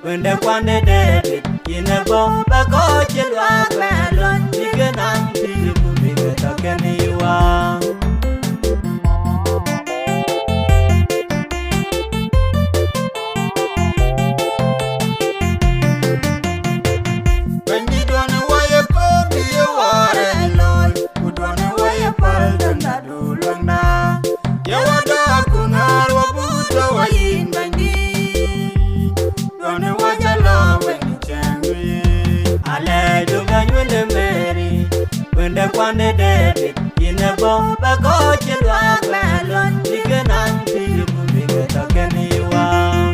when the one David in a bomb back out you are melon you can people bigger than you are. When you don't know why you go to your war and Lord, who don't know why you fall down that do long now. You are dark on our Wabuta Wayin Bandi. Don't know what you love when you change. I let you go when the Mary, when the one David in a bomb back out you are melon you can people bigger than you are.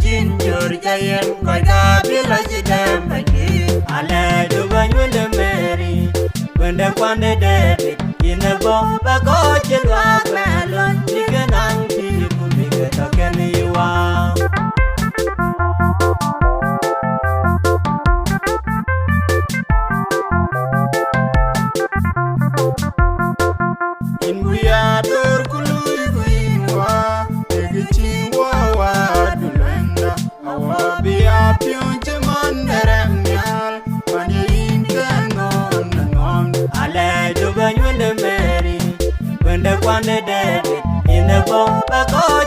Ginger Jayan Koika Village Dambagi. I let you when the Mary, when the one David in a bomb back out you are melon you can people bigger than you are. In we are door Kuluiguinwa, Egichiwa Wadulenda, our be a punch man deremial, when you can on. I let you when the Mary, when the one David in a bomb back out